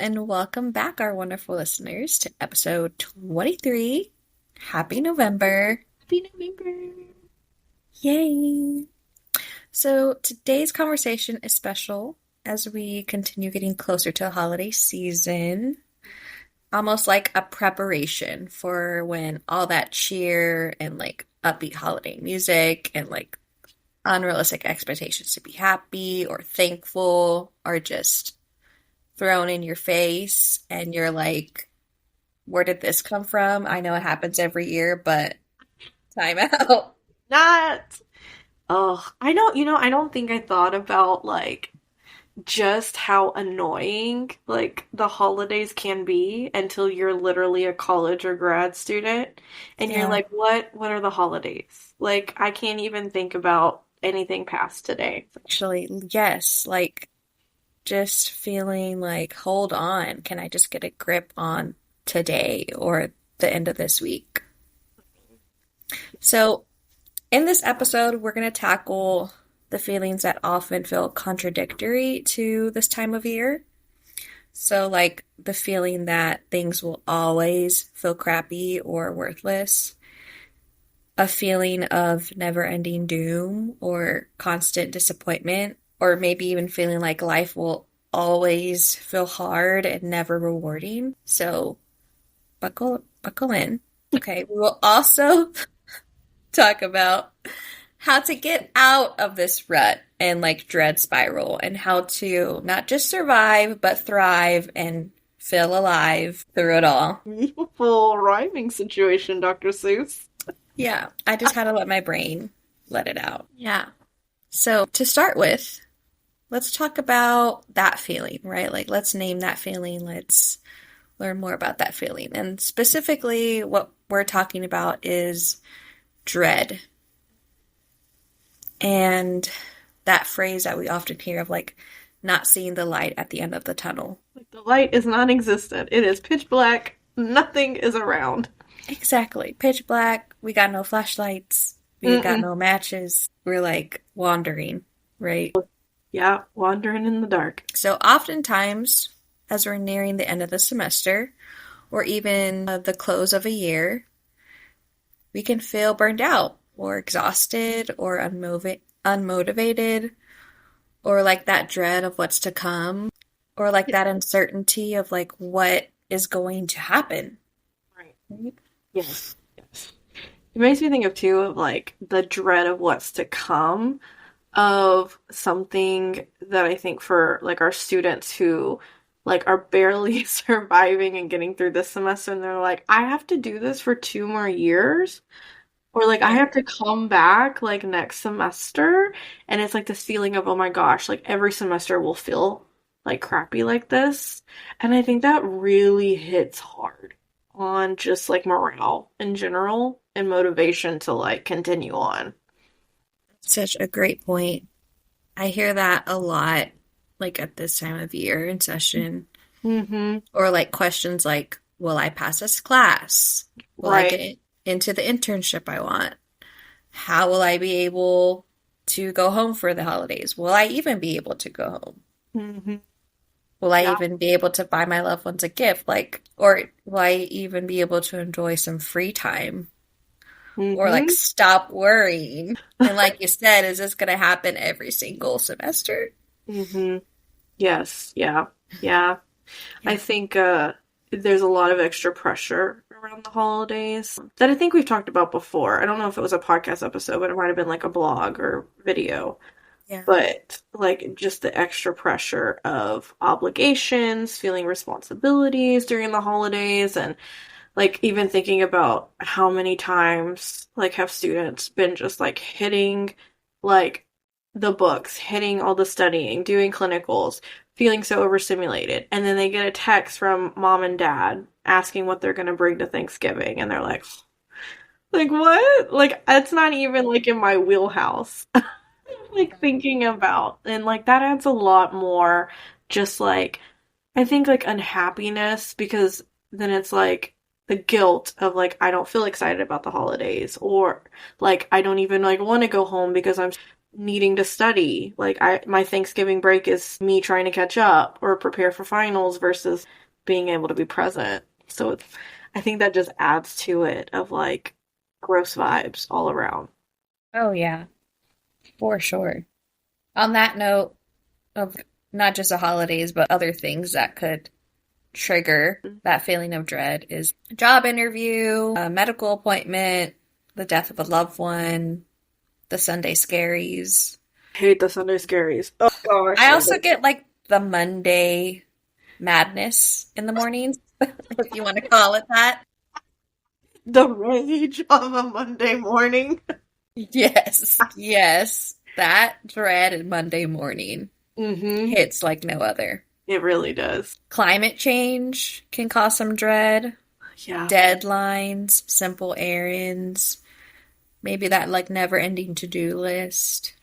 and welcome back, our wonderful listeners, to episode 23. Happy November. Happy November. Yay. So today's conversation is special as we continue getting closer to the holiday season, almost like a preparation for when all that cheer and like upbeat holiday music and like unrealistic expectations to be happy or thankful are just thrown in your face and you're like, where did this come from? I know it happens every year, but time out. Not. Oh, I don't think I thought about just how annoying the holidays can be until you're literally a college or grad student and you're Yeah, like, what are the holidays? Like, I can't even think about anything past today. actually, yes. Like, just feeling like, hold on, can I just get a grip on today or the end of this week? So, in this episode, we're going to tackle the feelings that often feel contradictory to this time of year. So, like the feeling that things will always feel crappy or worthless, a feeling of never-ending doom or constant disappointment, or maybe even feeling like life will always feel hard and never rewarding. So, buckle in. Okay, we will also talk about how to get out of this rut and like dread spiral and how to not just survive but thrive and feel alive through it all. Full rhyming situation, Dr. Seuss. Yeah, I just had to let my brain let it out. Yeah. So to start with, let's talk about that feeling, right? Like let's name that feeling. Let's learn more about that feeling. And specifically what we're talking about is dread. And that phrase that we often hear of like not seeing the light at the end of the tunnel. Like the light is non-existent. It is pitch black. Nothing is around. Exactly. Pitch black. We got no flashlights. We got Mm-mm. no matches. We're like wandering, right? Yeah, wandering in the dark. So oftentimes, as we're nearing the end of the semester, or even the close of a year, we can feel burned out or exhausted or unmotivated or like that dread of what's to come or like that uncertainty of like what is going to happen. Right. Right? Yes. Yes. It makes me think of too of like the dread of what's to come, of something that I think for like our students who like are barely surviving and getting through this semester and they're like, I have to do this for 2 more years. Or like I Yeah. have to come back like next semester and it's like this feeling of, oh my gosh, like every semester will feel like crappy like this. And I think that really hits hard on just like morale in general and motivation to like continue on. Such a great point. I hear that a lot, like at this time of year in session, Mm-hmm. or like questions like, will I pass this class? Will I Right. get into the internship I want? How will I be able to go home for the holidays? Will I even be able to go home? Mm-hmm. Will I Yeah. even be able to buy my loved ones a gift? Like, or will I even be able to enjoy some free time? Or like Mm-hmm. stop worrying? And like you said, is this going to happen every single semester? Mm-hmm. Yes. Yeah. Yeah. I Yeah. think there's a lot of extra pressure around the holidays that I think we've talked about before. I don't know if it was a podcast episode, but it might have been like a blog or video. Yeah. But like just the extra pressure of obligations, feeling responsibilities during the holidays, and like even thinking about how many times like have students been just like hitting like the books, hitting all the studying, doing clinicals, feeling so overstimulated, and then they get a text from mom and dad asking what they're going to bring to Thanksgiving and they're like what? Like it's not even like in my wheelhouse. Like thinking about, and like that adds a lot more just like I think like unhappiness, because then it's like the guilt of like I don't feel excited about the holidays, or like I don't even like want to go home because I'm needing to study. Like my Thanksgiving break is me trying to catch up or prepare for finals versus being able to be present. So I think that just adds to it of like gross vibes all around. Oh, yeah, for sure. On that note of not just the holidays, but other things that could trigger that feeling of dread is a job interview, a medical appointment, the death of a loved one, the Sunday scaries. Hate the Sunday scaries. Oh gosh. I also get like the Monday madness in the mornings, if you want to call it that. The rage of a Monday morning. Yes, yes. That dread in Monday morning Mm-hmm. hits like no other. It really does. Climate change can cause some dread. Yeah. Deadlines, simple errands, maybe that like never ending to-do list.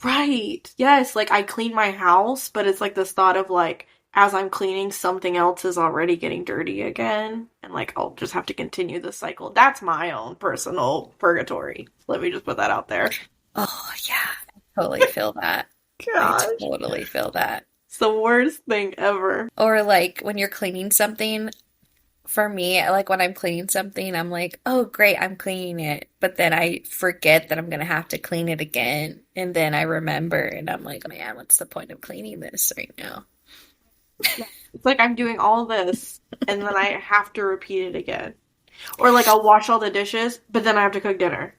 Right. Yes, like I clean my house, but it's like this thought of like as I'm cleaning, something else is already getting dirty again, and like I'll just have to continue this cycle. That's my own personal purgatory. Let me just put that out there. Oh, yeah. I totally feel that. I Gosh. totally feel that. It's the worst thing ever. Or like when you're cleaning something, for me, like when I'm cleaning something, I'm like, oh, great, I'm cleaning it. But then I forget that I'm going to have to clean it again. And then I remember and I'm like, man, what's the point of cleaning this right now? It's like I'm doing all this and then I have to repeat it again. Or like I'll wash all the dishes, but then I have to cook dinner.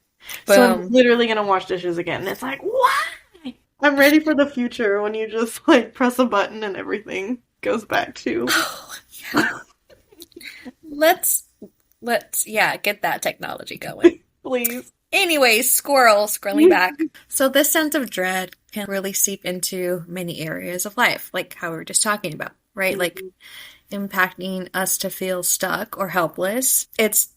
So I'm Boom. literally gonna wash dishes again. And it's like, why? I'm ready for the future when you just like press a button and everything goes back to. Oh, yeah. Let's yeah, get that technology going. Please. Anyways, scrolling back. So this sense of dread can really seep into many areas of life, like how we were just talking about, right? Like impacting us to feel stuck or helpless. It's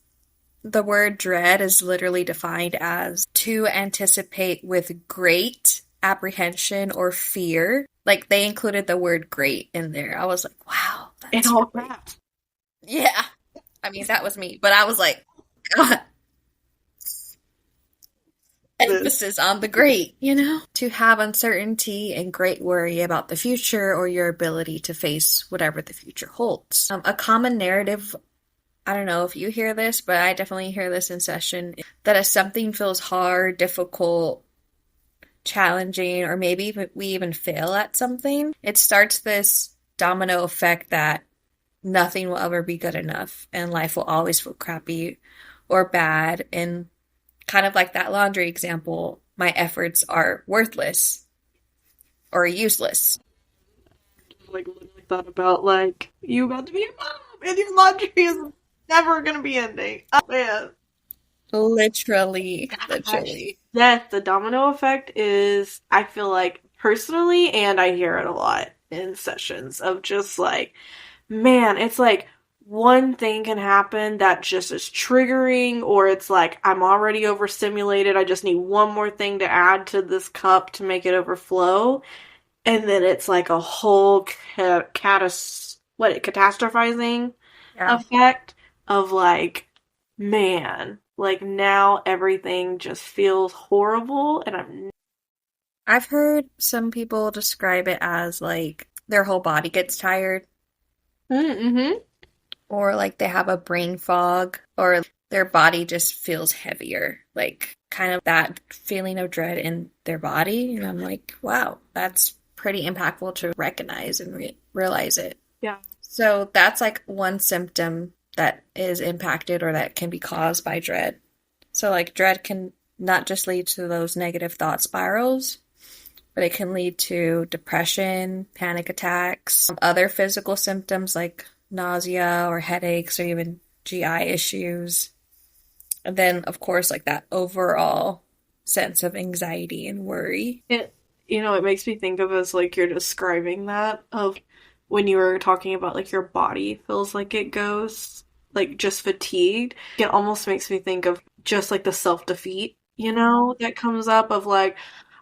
the word dread is literally defined as to anticipate with great apprehension or fear. Like they included the word great in there. I was like, wow, In that's all great. caps. Yeah. I mean, that was me, but I was like, God, emphasis on the great, you know? To have uncertainty and great worry about the future or your ability to face whatever the future holds. A common narrative, I don't know if you hear this, but I definitely hear this in session, that if something feels hard, difficult, challenging, or maybe we even fail at something, it starts this domino effect that nothing will ever be good enough and life will always feel crappy or bad. And kind of like that laundry example, my efforts are worthless or useless. Like literally thought about like you about to be a mom and your laundry is never gonna be ending. Oh man. Literally, Gosh. literally. Yes, the domino effect is I feel like personally and I hear it a lot in sessions of just like man, it's like one thing can happen that just is triggering, or it's like I'm already overstimulated. I just need one more thing to add to this cup to make it overflow. And then it's like a whole catastrophizing Yeah. effect of like, man, like now everything just feels horrible, and I've heard some people describe it as like their whole body gets tired, mm-hmm. or like they have a brain fog, or their body just feels heavier, like kind of that feeling of dread in their body. And I'm like, wow, that's pretty impactful to recognize and realize it. Yeah. So that's like one symptom that is impacted or that can be caused by dread. So like dread can not just lead to those negative thought spirals, but it can lead to depression, panic attacks, other physical symptoms like nausea or headaches or even GI issues. And then, of course, like that overall sense of anxiety and worry. It makes me think of as like you're describing that of when you were talking about like your body feels like it goes like just fatigued. It almost makes me think of just like the self-defeat, that comes up of like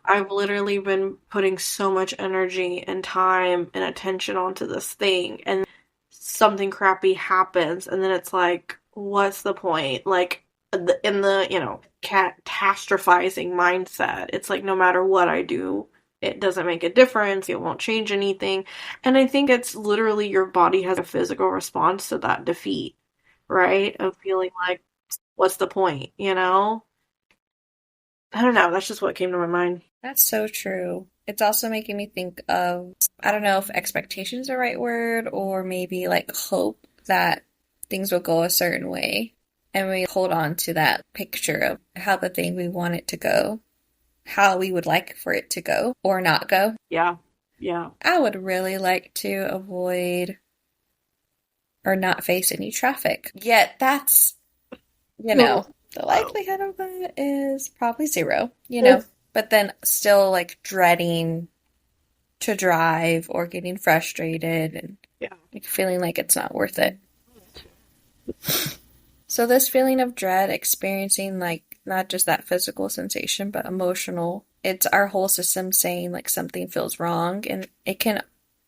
I've literally been putting so much energy and time and attention onto this thing and something crappy happens and then it's like, what's the point? Like in the, catastrophizing mindset. It's like no matter what I do, it doesn't make a difference. It won't change anything. And I think it's literally your body has a physical response to that defeat, right? Of feeling like, what's the point, I don't know. That's just what came to my mind. That's so true. It's also making me think of, I don't know if expectation is the right word, or maybe like hope that things will go a certain way. And we hold on to that picture of how the thing we want it to go, how we would like for it to go or not go. Yeah. Yeah. I would really like to avoid or not face any traffic. Yet that's, Oh, the likelihood of that is probably zero. But then still like dreading to drive or getting frustrated and yeah. like feeling like it's not worth it. So this feeling of dread, experiencing like not just that physical sensation, but emotional, it's our whole system saying like something feels wrong, and it can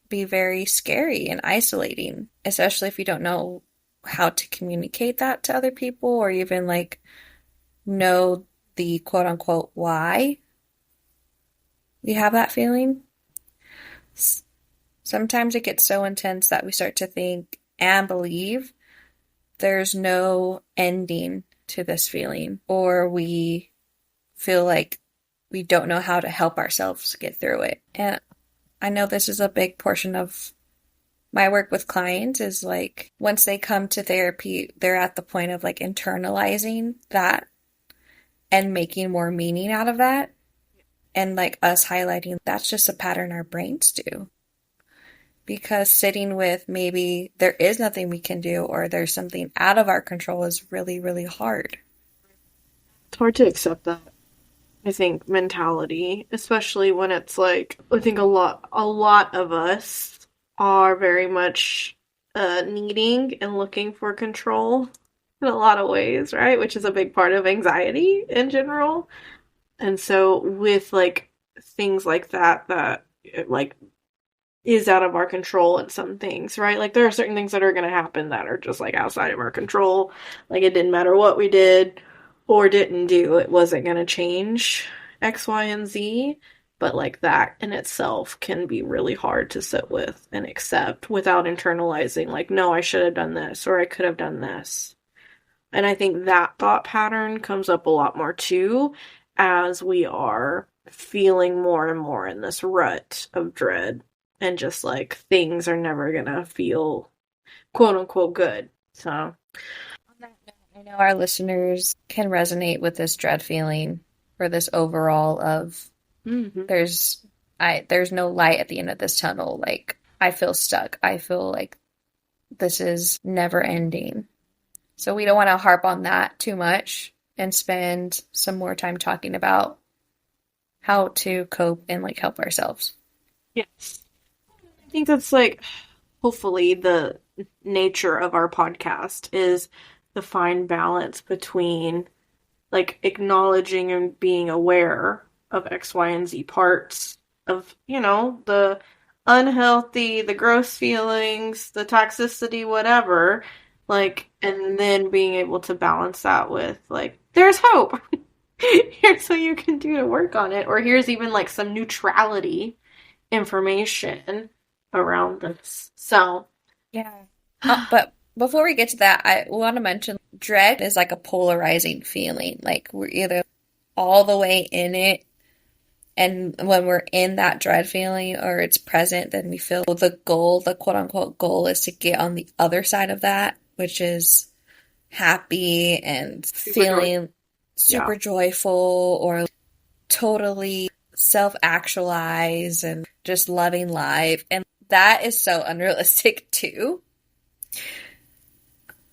be very scary and isolating, especially if you don't know how to communicate that to other people or even like know the quote unquote why we have that feeling. Sometimes it gets so intense that we start to think and believe there's no ending to this feeling, or we feel like we don't know how to help ourselves get through it. And I know this is a big portion of my work with clients is like once they come to therapy, they're at the point of like internalizing that and making more meaning out of that. And like us highlighting that's just a pattern our brains do. Because sitting with maybe there is nothing we can do or there's something out of our control is really, really hard. It's hard to accept that, I think, mentality, especially when it's like, I think a lot of us are very much needing and looking for control in a lot of ways, right? Which is a big part of anxiety in general. And so with like things like that like is out of our control in some things, right? Like there are certain things that are going to happen that are just like outside of our control. Like it didn't matter what we did or didn't do, it wasn't going to change X, Y, and Z. But like that in itself can be really hard to sit with and accept without internalizing, like, no, I should have done this or I could have done this. And I think that thought pattern comes up a lot more too as we are feeling more and more in this rut of dread and just like things are never gonna feel quote unquote good. So, On that note, I know our listeners can resonate with this dread feeling or this overall of there's there's no light at the end of this tunnel. Like I feel stuck. I feel like this is never ending. So we don't want to harp on that too much and spend some more time talking about how to cope and like help ourselves. yes. I think that's like hopefully the nature of our podcast is the fine balance between like acknowledging and being aware of X, Y, and Z parts of, the unhealthy, the gross feelings, the toxicity, whatever. Like, and then being able to balance that with, like, there's hope. Here's what you can do to work on it. Or here's even like some neutrality information around this. So, Yeah. But before we get to that, I want to mention dread is like a polarizing feeling. Like we're either all the way in it, and when we're in that dread feeling or it's present, then we feel the goal, the quote unquote goal, is to get on the other side of that, which is happy and feeling super joyful or totally self-actualized and just loving life. And that is so unrealistic too.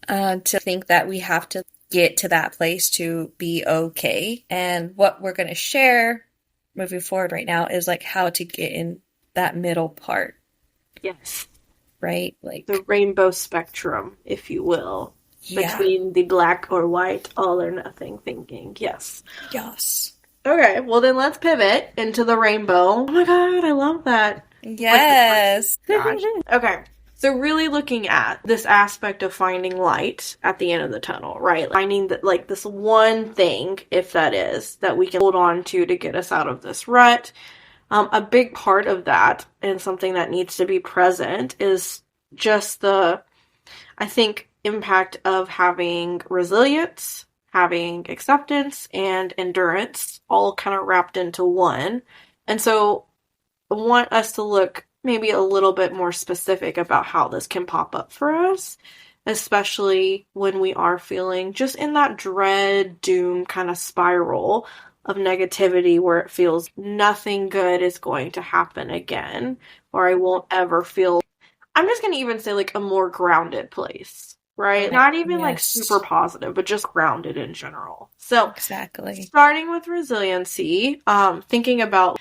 To think that we have to get to that place to be okay. And what we're going to share moving forward right now is like how to get in that middle part. yes. Right? Like The rainbow spectrum, if you will, between the black or white, all or nothing thinking. Yes. Yes. Okay, well then let's pivot into the rainbow. Oh my god, I love that. Yes. Gosh. Okay, So really looking at this aspect of finding light at the end of the tunnel, right? Finding that like this one thing, if that is, that we can hold on to get us out of this rut. A big part of that and something that needs to be present is just I think, impact of having resilience, having acceptance, and endurance all kind of wrapped into one. And so I want us to look maybe a little bit more specific about how this can pop up for us, especially when we are feeling just in that dread, doom kind of spiral of negativity where it feels nothing good is going to happen again, or I won't ever feel, I'm just going to even say like a more grounded place, right? Not even like super positive, but just grounded in general. So, exactly. Starting with resiliency, thinking about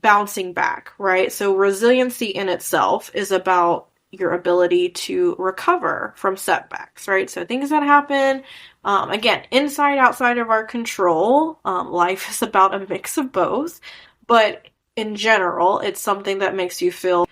bouncing back, right? So resiliency in itself is about your ability to recover from setbacks, right? So things that happen, again, inside, outside of our control. Life is about a mix of both, but in general, it's something that makes you feel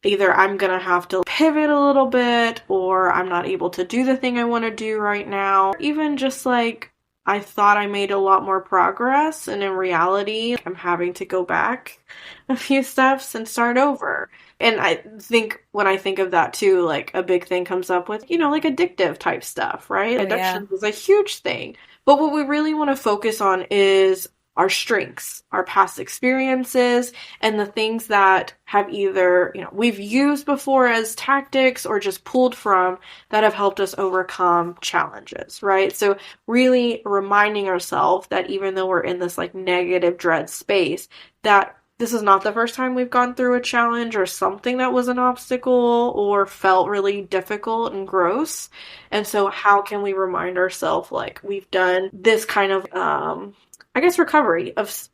either I'm going to have to pivot a little bit, or I'm not able to do the thing I want to do right now. Even just like, I thought I made a lot more progress, and in reality, I'm having to go back a few steps and start over. And I think when I think of that too, like a big thing comes up with, like addictive type stuff, right? Addiction is a huge thing. But what we really want to focus on is our strengths, our past experiences, and the things that have either, we've used before as tactics or just pulled from that have helped us overcome challenges, right? So really reminding ourselves that even though we're in this like negative dread space, that this is not the first time we've gone through a challenge or something that was an obstacle or felt really difficult and gross. And so how can we remind ourselves like we've done this kind of, recovery of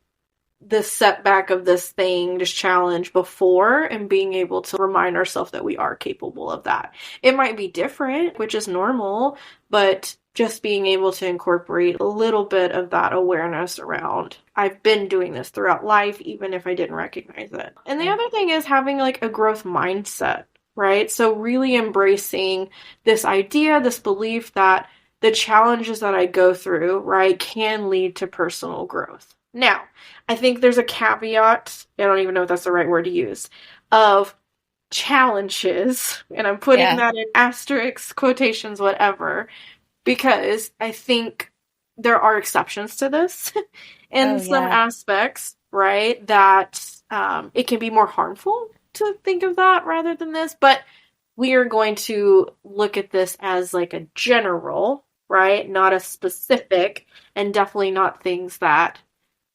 this setback of this thing, this challenge before, and being able to remind ourselves that we are capable of that. It might be different, which is normal, but just being able to incorporate a little bit of that awareness around, I've been doing this throughout life, even if I didn't recognize it. And the other thing is having like a growth mindset, right? So really embracing this idea, this belief that the challenges that I go through, right, can lead to personal growth. Now, I think there's a caveat, I don't even know if that's the right word to use, of challenges, and I'm putting that in asterisks, quotations, whatever, because I think there are exceptions to this in some aspects, right, that it can be more harmful to think of that rather than this, but we are going to look at this as like a general, right? Not a specific, and definitely not things that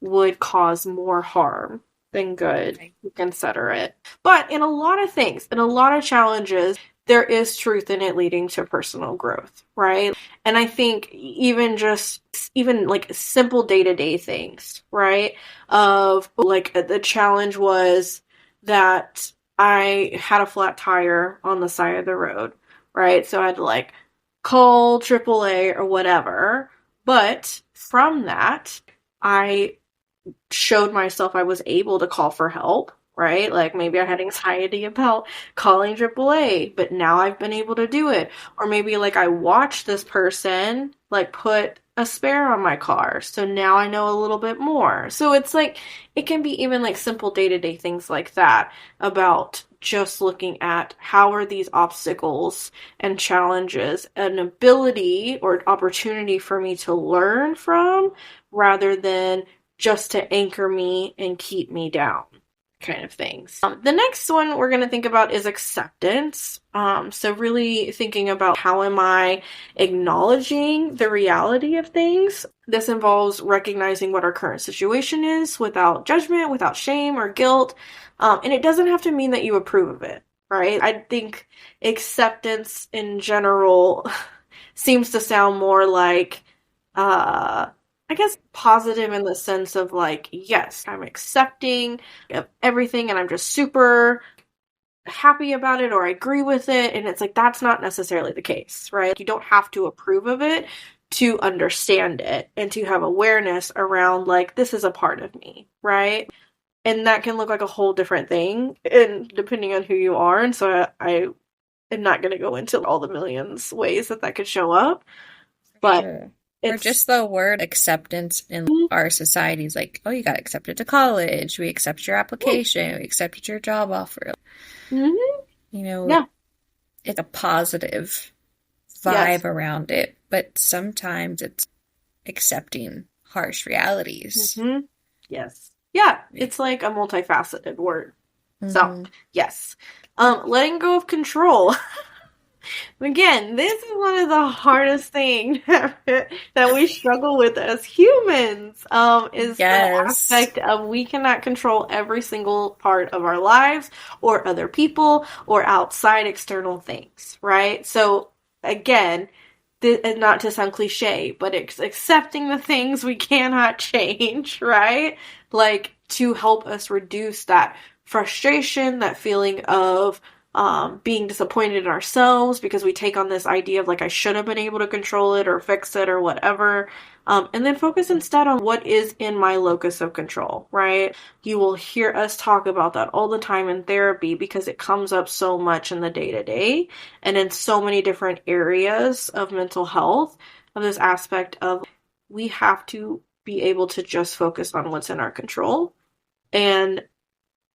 would cause more harm than good. You consider it. But in a lot of things, in a lot of challenges, there is truth in it leading to personal growth, right? And I think even like simple day-to-day things, right? Of like the challenge was that I had a flat tire on the side of the road, right? So I had to like call AAA or whatever. But from that, I showed myself I was able to call for help, right? Like maybe I had anxiety about calling AAA, but now I've been able to do it. Or maybe like I watched this person like put a spare on my car, so now I know a little bit more. So it's like, it can be even like simple day-to-day things like that about just looking at how are these obstacles and challenges an ability or opportunity for me to learn from rather than just to anchor me and keep me down kind of things. The next one we're going to think about is acceptance. So really thinking about how am I acknowledging the reality of things. This involves recognizing what our current situation is without judgment, without shame or guilt. And it doesn't have to mean that you approve of it, right? I think acceptance in general seems to sound more like, I guess positive in the sense of like, yes, I'm accepting of everything and I'm just super happy about it or I agree with it. And it's like, that's not necessarily the case, right? You don't have to approve of it to understand it and to have awareness around like, this is a part of me, right? And that can look like a whole different thing and depending on who you are. And so I I'm not going to go into all the millions ways that that could show up, but Sure. Or it's just the word acceptance in our society is like, oh, you got accepted to college. We accept your application. We accepted your job offer. Mhm. You know, Yeah. it's a positive Yes. vibe around it, but sometimes it's accepting harsh realities. Hmm. Yes. Yeah, it's like a multifaceted word. So, Mm-hmm. yes. Letting go of control. Again, this is one of the hardest things that we struggle with as humans, is the Yes. aspect of we cannot control every single part of our lives or other people or outside external things, right? So again, and not to sound cliche, but it's accepting the things we cannot change, right? Like to help us reduce that frustration, that feeling of being disappointed in ourselves because we take on this idea of like I should have been able to control it or fix it or whatever. And then focus instead on what is in my locus of control, right? You will hear us talk about that all the time in therapy because it comes up so much in the day to day and in so many different areas of mental health, of this aspect of we have to be able to just focus on what's in our control and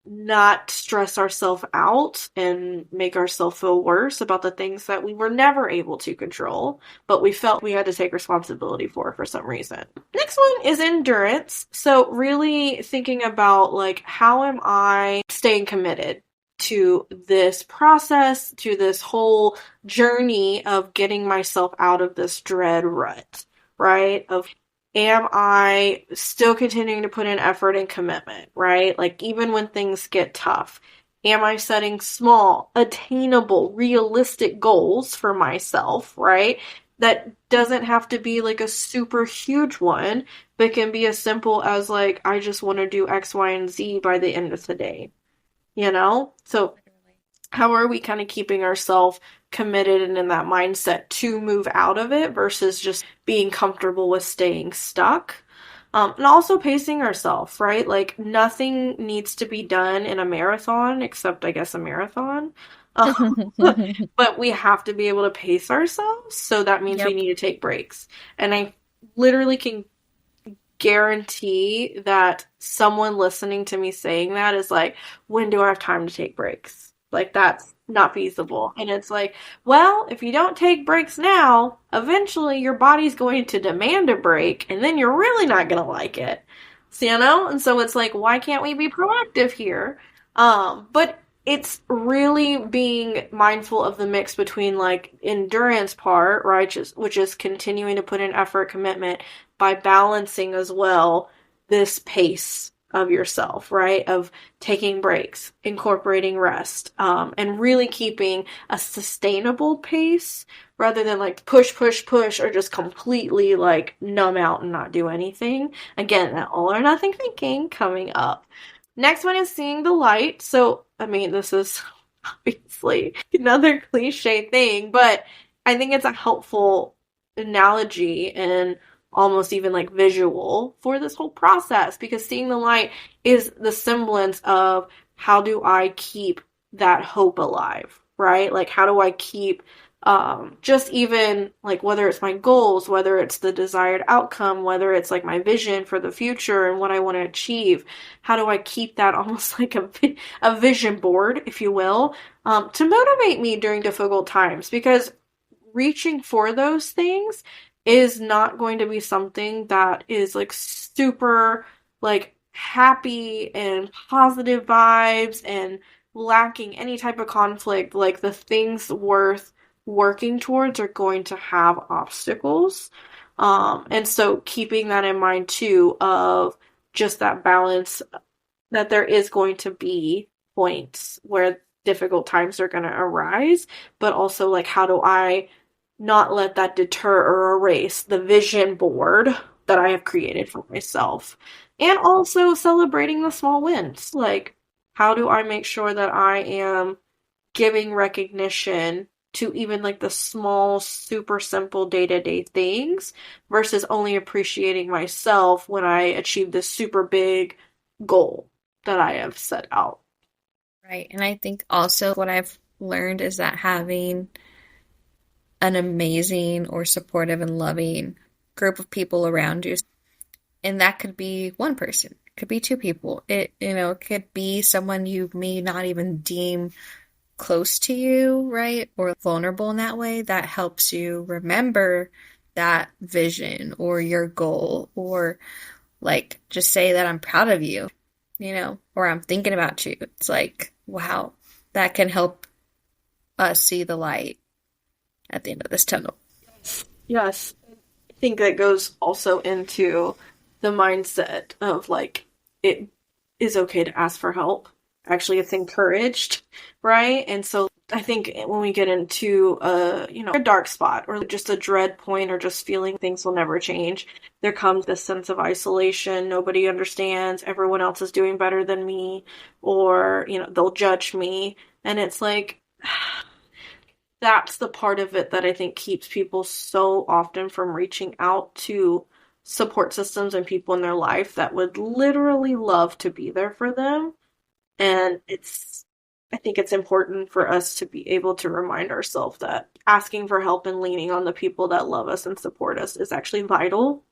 not stress ourselves out and make ourselves feel worse about the things that we were never able to control, but we felt we had to take responsibility for some reason. Next one is endurance. So really thinking about like, how am I staying committed to this process, to this whole journey of getting myself out of this dread rut, right? Of am I still continuing to put in effort and commitment, right? Like, even when things get tough, am I setting small, attainable, realistic goals for myself, right? That doesn't have to be like a super huge one, but can be as simple as like, I just want to do X, Y, and Z by the end of the day, you know? So how are we kind of keeping ourselves committed and in that mindset to move out of it versus just being comfortable with staying stuck? And also pacing ourselves, right? Like nothing needs to be done in a marathon except, I guess, a marathon. But we have to be able to pace ourselves. So that means we Yep. need to take breaks. And I literally can guarantee that someone listening to me saying that is like, when do I have time to take breaks? Like, that's not feasible. And it's like, well, if you don't take breaks now, eventually your body's going to demand a break, and then you're really not going to like it. So, you know? And so it's like, why can't we be proactive here? But it's really being mindful of the mix between like endurance part, right? Which is continuing to put in effort, commitment, by balancing as well this pace of yourself, right? Of taking breaks, incorporating rest, and really keeping a sustainable pace rather than like push, push, push, or just completely like numb out and not do anything. Again, that all or nothing thinking coming up. Next one is seeing the light. So, I mean, this is obviously another cliche thing, but I think it's a helpful analogy and almost even like visual for this whole process because seeing the light is the semblance of how do I keep that hope alive, right? Like, how do I keep just even like whether it's my goals, whether it's the desired outcome, whether it's like my vision for the future and what I want to achieve, how do I keep that almost like a vision board, if you will, to motivate me during difficult times? Because reaching for those things is not going to be something that is like super like happy and positive vibes and lacking any type of conflict. Like the things worth working towards are going to have obstacles. And so keeping that in mind too, of just that balance, that there is going to be points where difficult times are going to arise, but also like, how do I not let that deter or erase the vision board that I have created for myself? And also celebrating the small wins. Like, how do I make sure that I am giving recognition to even like the small, super simple day to day things versus only appreciating myself when I achieve this super big goal that I have set out. Right. And I think also what I've learned is that having an amazing or supportive and loving group of people around you, and that could be one person, could be two people. It could be someone you may not even deem close to you, right? Or vulnerable in that way, that helps you remember that vision or your goal, or like just say that I'm proud of you, or I'm thinking about you. It's like, wow, that can help us see the light at the end of this tunnel. Yes. I think that goes also into the mindset of like it is okay to ask for help. Actually, it's encouraged, right? And so I think when we get into a dark spot or just a dread point or just feeling things will never change, there comes this sense of isolation. Nobody understands. Everyone else is doing better than me, or they'll judge me. And it's like that's the part of it that I think keeps people so often from reaching out to support systems and people in their life that would literally love to be there for them. And I think it's important for us to be able to remind ourselves that asking for help and leaning on the people that love us and support us is actually vital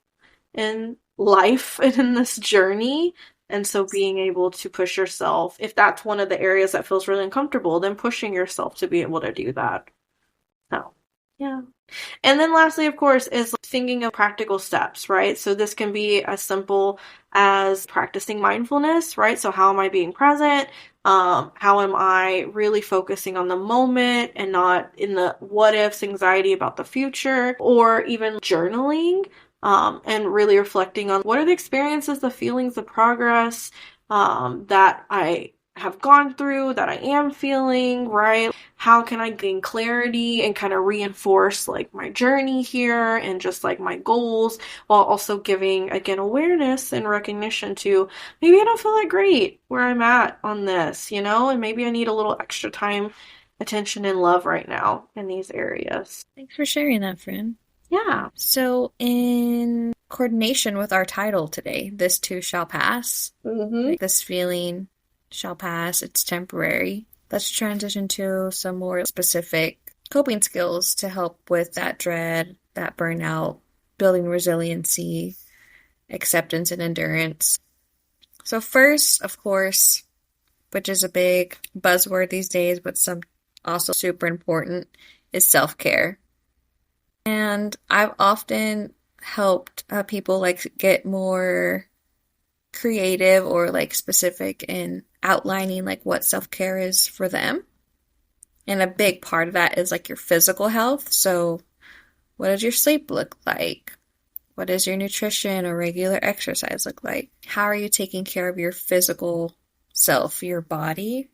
in life and in this journey. And so being able to push yourself, if that's one of the areas that feels really uncomfortable, then pushing yourself to be able to do that. Oh, yeah. And then lastly, of course, is thinking of practical steps, right? So this can be as simple as practicing mindfulness, right? So how am I being present? How am I really focusing on the moment and not in the what ifs, anxiety about the future, or even journaling, and really reflecting on what are the experiences, the feelings, the progress, that I have gone through, that I am feeling, right? How can I gain clarity and kind of reinforce like my journey here and just like my goals, while also giving again awareness and recognition to maybe I don't feel that great where I'm at on this, and maybe I need a little extra time, attention, and love right now in these areas. Thanks for sharing that, friend. Yeah. So, in coordination with our title today, This Too Shall Pass, Mm-hmm. like this feeling shall pass, it's temporary. Let's transition to some more specific coping skills to help with that dread, that burnout, building resiliency, acceptance, and endurance. So, first, of course, which is a big buzzword these days, but some also super important, is self-care. And I've often helped people like get more creative or like specific in outlining like what self-care is for them. And a big part of that is like your physical health. So what does your sleep look like? What does your nutrition or regular exercise look like? How are you taking care of your physical self, your body?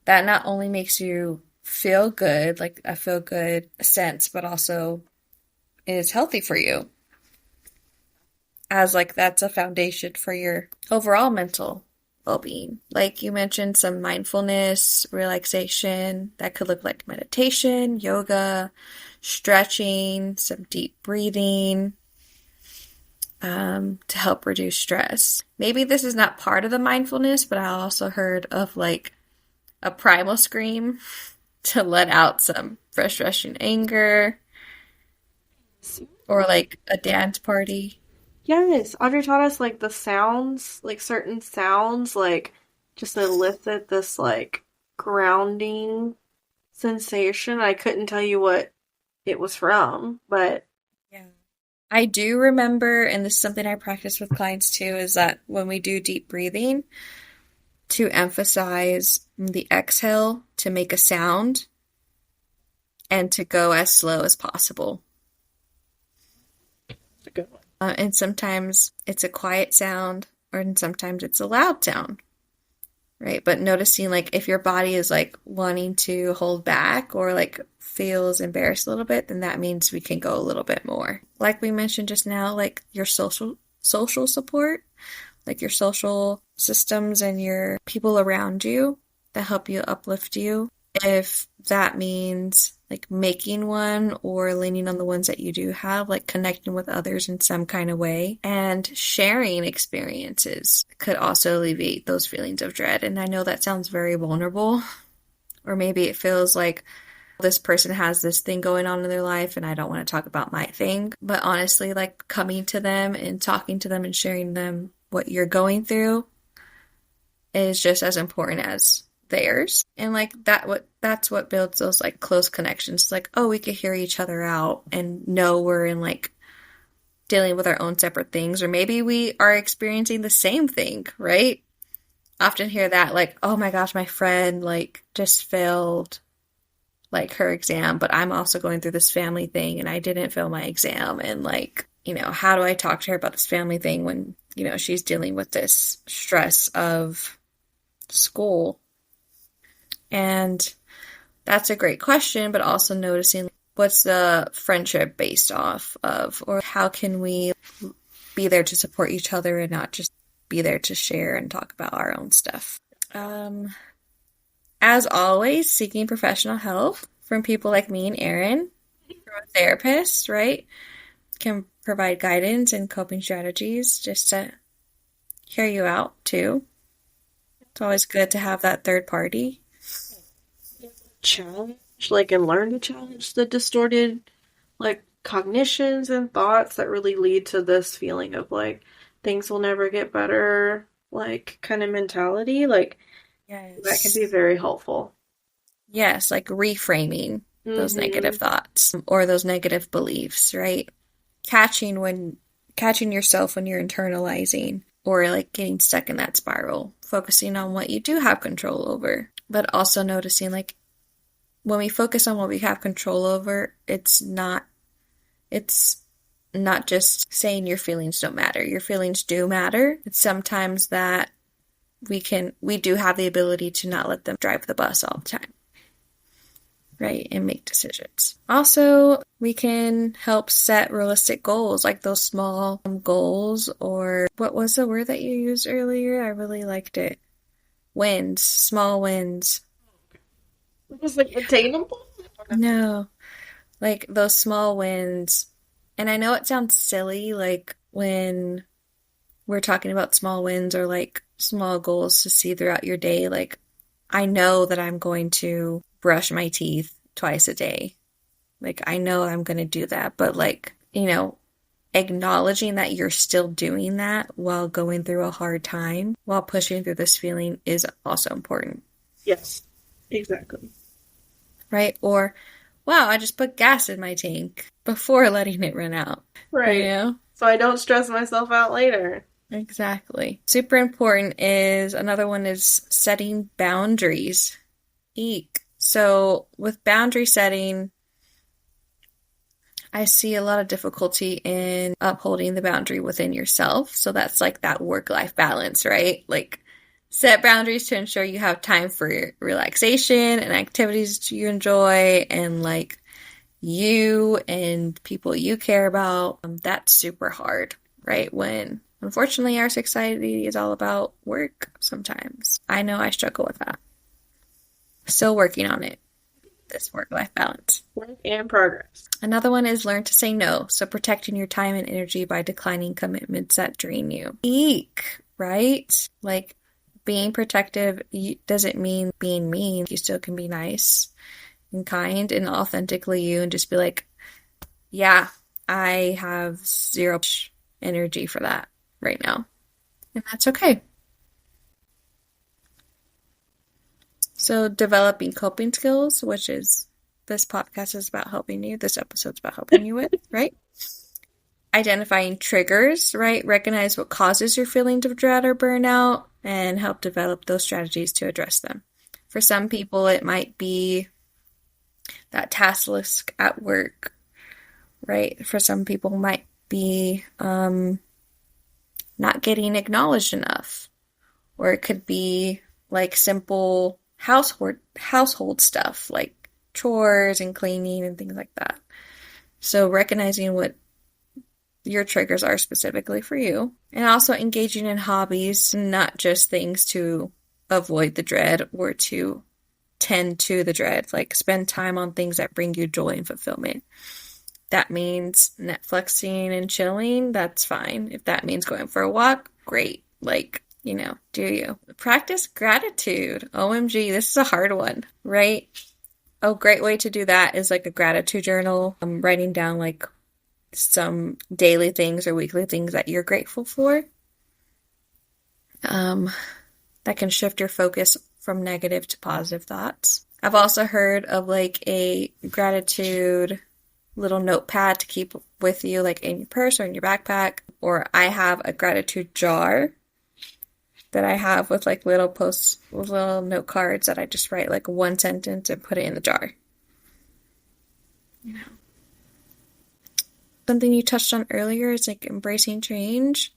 That not only makes you feel good, like a feel good sense, but also is healthy for you. As like that's a foundation for your overall mental well-being. Like you mentioned, some mindfulness, relaxation, that could look like meditation, yoga, stretching, some deep breathing, to help reduce stress. Maybe this is not part of the mindfulness, but I also heard of like a primal scream to let out some frustration, anger, or like a dance party. Yes, Audrey taught us like the sounds, like certain sounds, like just elicit this like grounding sensation. I couldn't tell you what it was from, but Yeah. I do remember, and this is something I practice with clients too, is that when we do deep breathing, to emphasize the exhale to make a sound and to go as slow as possible. it's a good one. And sometimes it's a quiet sound, or sometimes it's a loud sound, right? But noticing like if your body is like wanting to hold back or like feels embarrassed a little bit, then that means we can go a little bit more. Like we mentioned just now, like your social support, like your social systems and your people around you that help you uplift you. If that means like making one or leaning on the ones that you do have, like connecting with others in some kind of way and sharing experiences could also alleviate those feelings of dread. And I know that sounds very vulnerable, Or maybe it feels like this person has this thing going on in their life and I don't want to talk about my thing. But honestly, like coming to them and talking to them and sharing them what you're going through is just as important as theirs. And like that's what builds those like close connections. Like, oh, we could hear each other out and know we're in like dealing with our own separate things, or maybe we are experiencing the same thing, right? Often hear that like, oh my gosh, my friend like just failed like her exam, but I'm also going through this family thing and I didn't fail my exam. And like, how do I talk to her about this family thing when, she's dealing with this stress of school? And that's a great question, but also noticing what's the friendship based off of, or how can we be there to support each other and not just be there to share and talk about our own stuff. As always, seeking professional help from people like me and Erin, from a therapist, right, can provide guidance and coping strategies just to hear you out too. It's always good to have that third party. Challenge, like, and learn to challenge the distorted, like, cognitions and thoughts that really lead to this feeling of, like, things will never get better, like, kind of mentality. Like, yes, that can be very helpful. Yes, like reframing those negative thoughts or those negative beliefs, right? Catching yourself when you're internalizing or like getting stuck in that spiral, focusing on what you do have control over, but also noticing like when we focus on what we have control over, it's not just saying your feelings don't matter. Your feelings do matter. It's sometimes that we do have the ability to not let them drive the bus all the time, right? And make decisions. Also, we can help set realistic goals, like those small goals, or what was the word that you used earlier? I really liked it. Wins, small wins. It was like attainable? No, like those small wins. And I know it sounds silly, like when we're talking about small wins or like small goals to see throughout your day. Like, I know that I'm going to brush my teeth twice a day. Like, I know I'm going to do that, but like, acknowledging that you're still doing that while going through a hard time, while pushing through this feeling is also important. Yes, exactly. Right? Or, wow, I just put gas in my tank before letting it run out. Right. So I don't stress myself out later. Exactly. Super important is another one is setting boundaries. Eek. So with boundary setting, I see a lot of difficulty in upholding the boundary within yourself. So that's like that work-life balance, right? Like set boundaries to ensure you have time for relaxation and activities you enjoy and like you and people you care about. That's super hard, right? When unfortunately our society is all about work sometimes. I know I struggle with that. Still working on it. This work-life balance. Work in progress. Another one is learn to say no. So protecting your time and energy by declining commitments that drain you. Eek, right? Like being protective doesn't mean being mean. You still can be nice and kind and authentically you and just be like, yeah, I have zero energy for that right now. And that's okay. So developing coping skills, which is this podcast is about helping you. This episode's about helping you with, right? Identifying triggers, right? Recognize what causes your feelings of dread or burnout and help develop those strategies to address them. For some people, it might be that task list at work, right? For some people, it might be not getting acknowledged enough. Or it could be like simple household stuff like chores and cleaning and things like that. So recognizing what your triggers are specifically for you and also engaging in hobbies, not just things to avoid the dread or to tend to the dread, like spend time on things that bring you joy and fulfillment. That means Netflixing and chilling, that's fine. If that means going for a walk, great. Like Do you? Practice gratitude. OMG, this is a hard one, right? A great way to do that is like a gratitude journal. Writing down like some daily things or weekly things that you're grateful for. That can shift your focus from negative to positive thoughts. I've also heard of like a gratitude little notepad to keep with you, like in your purse or in your backpack. Or I have a gratitude jar that I have with like little posts, little note cards that I just write like one sentence and put it in the jar. Something you touched on earlier is like embracing change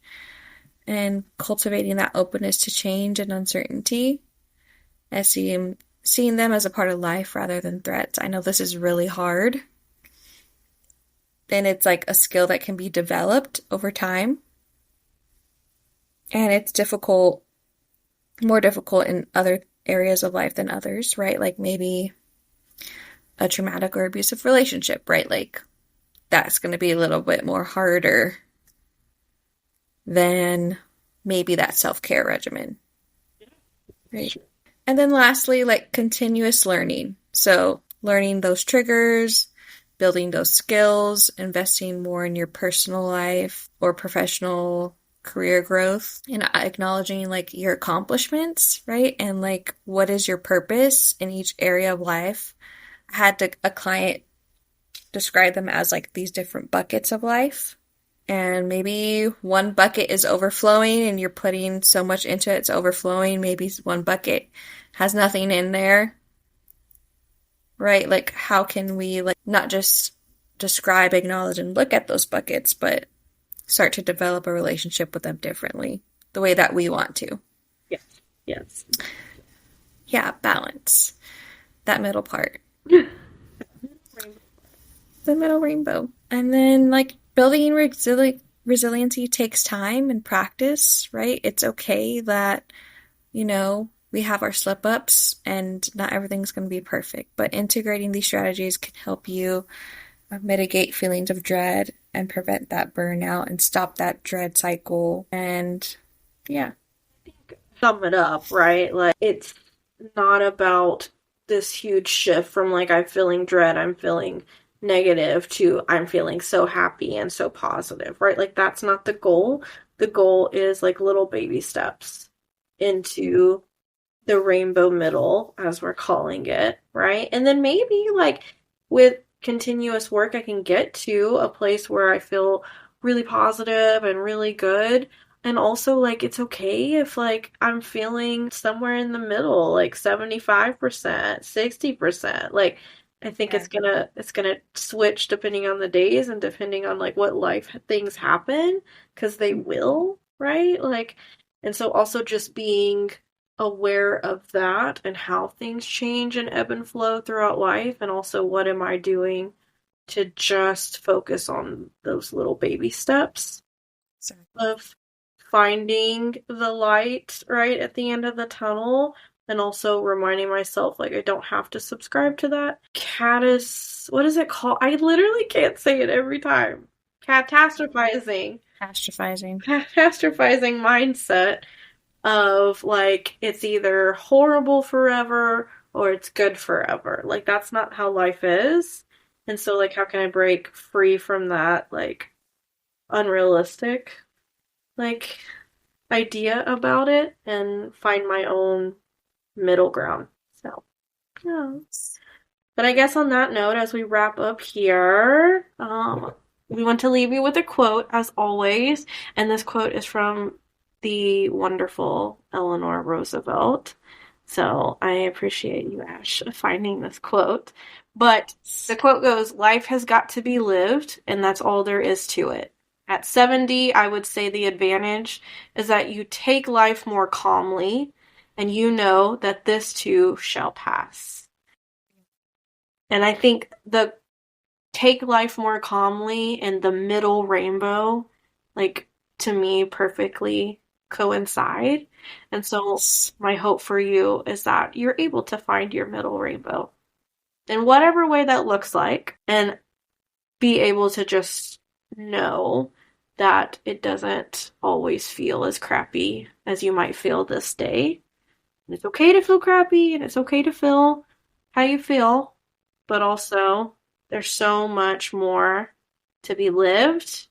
and cultivating that openness to change and uncertainty. As seeing them as a part of life rather than threats. I know this is really hard. And it's like a skill that can be developed over time. And it's more difficult in other areas of life than others, right? Like maybe a traumatic or abusive relationship, right? Like that's going to be a little bit more harder than maybe that self-care regimen, right? And then lastly, like continuous learning. So learning those triggers, building those skills, investing more in your personal life or professional career growth, and acknowledging like your accomplishments, right? And like what is your purpose in each area of life. I had a client describe them as like these different buckets of life. And maybe one bucket is overflowing and you're putting so much into it, it's overflowing. Maybe one bucket has nothing in there, right? Like how can we like not just describe, acknowledge, and look at those buckets, but start to develop a relationship with them differently, the way that we want to. Yes. Yes. Yeah, balance. That middle part. The middle rainbow. And then like building resiliency takes time and practice, right? It's okay that, we have our slip ups and not everything's going to be perfect, but integrating these strategies can help you mitigate feelings of dread and prevent that burnout and stop that dread cycle. And yeah. Sum it up, right? Like it's not about this huge shift from like I'm feeling dread, I'm feeling negative to I'm feeling so happy and so positive, right? Like that's not the goal. The goal is like little baby steps into the rainbow middle, as we're calling it, right? And then maybe like with continuous work, I can get to a place where I feel really positive and really good. And also, like, it's okay if, like, I'm feeling somewhere in the middle, like 75%, 60%. Like, I think it's gonna switch depending on the days and depending on, like, what life things happen, because they will, right? Like, and so also just being aware of that and how things change and ebb and flow throughout life, and also what am I doing to just focus on those little baby steps of finding the light right at the end of the tunnel, and also reminding myself like I don't have to subscribe to that what is it called? I literally can't say it every time. Catastrophizing mindset of like it's either horrible forever or it's good forever. Like that's not how life is. And so like how can I break free from that like unrealistic like idea about it and find my own middle ground. So yeah. But I guess on that note, as we wrap up here, we want to leave you with a quote as always. And this quote is from the wonderful Eleanor Roosevelt. So I appreciate you, Ash, finding this quote. But the quote goes, "Life has got to be lived, and that's all there is to it." At 70, I would say the advantage is that you take life more calmly, and you know that this too shall pass. And I think the take life more calmly and the middle rainbow, like, to me, perfectly coincide. And so my hope for you is that you're able to find your middle rainbow in whatever way that looks like, and be able to just know that it doesn't always feel as crappy as you might feel this day. And it's okay to feel crappy, and it's okay to feel how you feel, but also there's so much more to be lived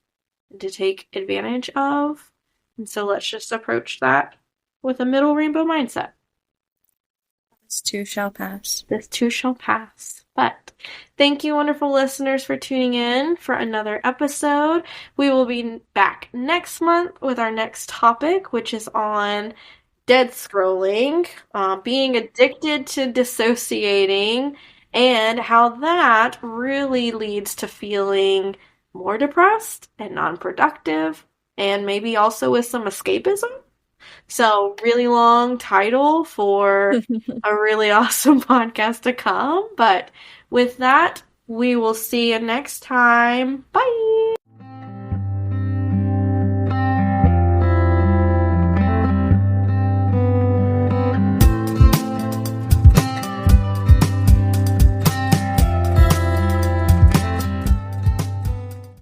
and to take advantage of. And so let's just approach that with a middle rainbow mindset. This too shall pass. This too shall pass. But thank you, wonderful listeners, for tuning in for another episode. We will be back next month with our next topic, which is on dead scrolling, being addicted to dissociating, and how that really leads to feeling more depressed and non-productive, and maybe also with some escapism. So, really long title for a really awesome podcast to come. But with that, we will see you next time. Bye.